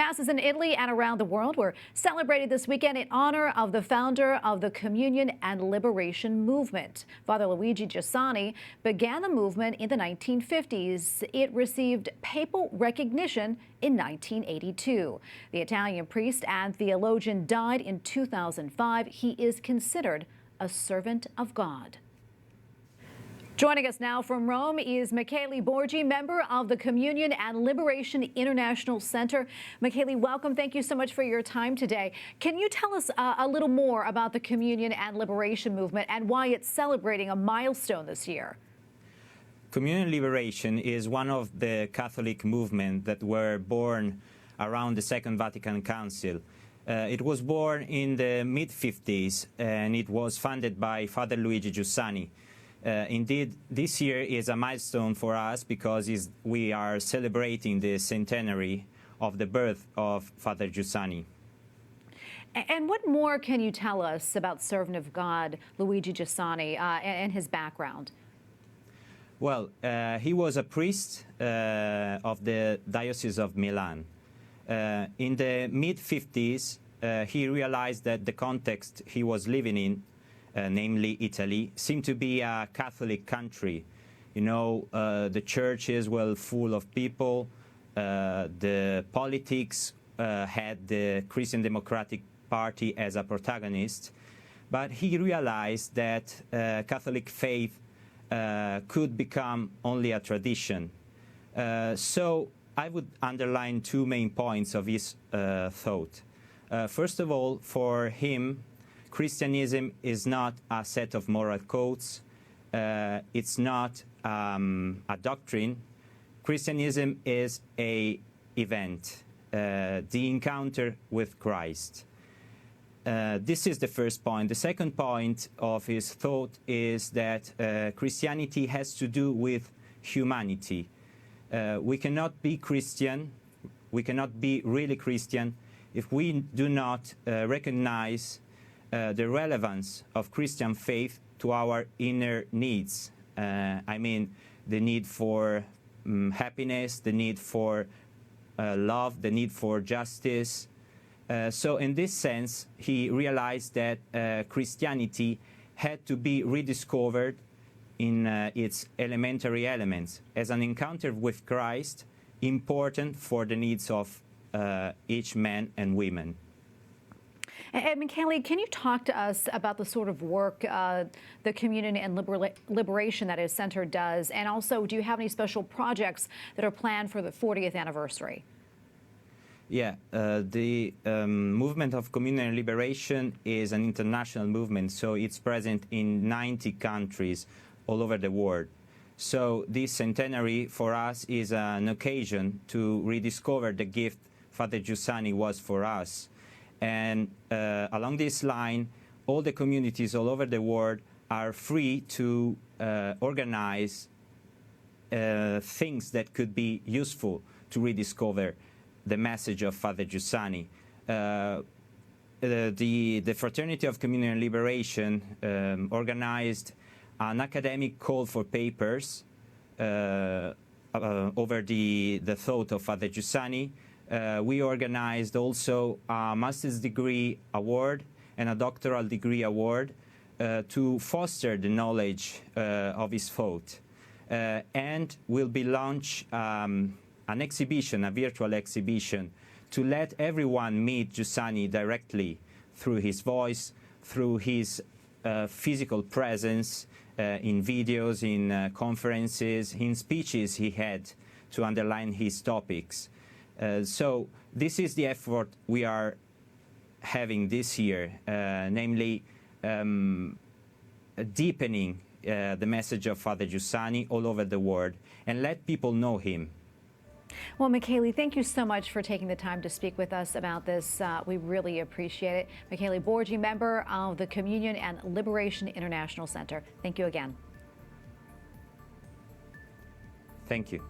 Masses in Italy and around the world were celebrated this weekend in honor of the founder of the Communion and Liberation movement. Father Luigi Giussani began the movement in the 1950s. It received papal recognition in 1982. The Italian priest and theologian died in 2005. He is considered a servant of God. Joining us now from Rome is Michele Borghi, member of the Communion and Liberation International Center. Michele, welcome. Thank you so much for your time today. Can you tell us a little more about the Communion and Liberation movement and why it's celebrating a milestone this year? Communion and Liberation is one of the Catholic movements that were born around the Second Vatican Council. It was born in the mid-50s and it was founded by Father Luigi Giussani. Indeed, this year is a milestone for us because we are celebrating the centenary of the birth of Father Giussani. And what more can you tell us about servant of God Luigi Giussani and his background? Well, he was a priest of the Diocese of Milan. In the mid-50s, he realized that the context he was living in, namely Italy, seemed to be a Catholic country. You know, the churches were full of people, the politics had the Christian Democratic Party as a protagonist, but he realized that Catholic faith could become only a tradition. So I would underline two main points of his thought. First of all, for him, Christianism is not a set of moral codes. It's not a doctrine. Christianism is an event, the encounter with Christ. This is the first point. The second point of his thought is that Christianity has to do with humanity. We cannot be Christian, we cannot be really Christian if we do not recognize the relevance of Christian faith to our inner needs. I mean, the need for happiness, the need for love, the need for justice. So in this sense, he realized that Christianity had to be rediscovered in its elementary elements as an encounter with Christ, important for the needs of each man and women. And Michele, can you talk to us about the sort of work the Communion and Liberation that his center does? And also, do you have any special projects that are planned for the 40th anniversary? Yeah, the movement of Communion and Liberation is an international movement, so it's present in 90 countries all over the world. So this centenary for us is an occasion to rediscover the gift Father Giussani was for us. And along this line, all the communities all over the world are free to organize things that could be useful to rediscover the message of Father Giussani. The Fraternity of Communion and Liberation organized an academic call for papers over the thought of Father Giussani. We organized also a master's degree award and a doctoral degree award to foster the knowledge of his thought. And will be launched an exhibition, a virtual exhibition, to let everyone meet Giussani directly through his voice, through his physical presence, in videos, in conferences, in speeches he had to underline his topics. So this is the effort we are having this year, namely deepening the message of Father Giussani all over the world and let people know him. Well, Michele, thank you so much for taking the time to speak with us about this. We really appreciate it. Michele Borghi, member of the Communion and Liberation International Center. Thank you again. Thank you.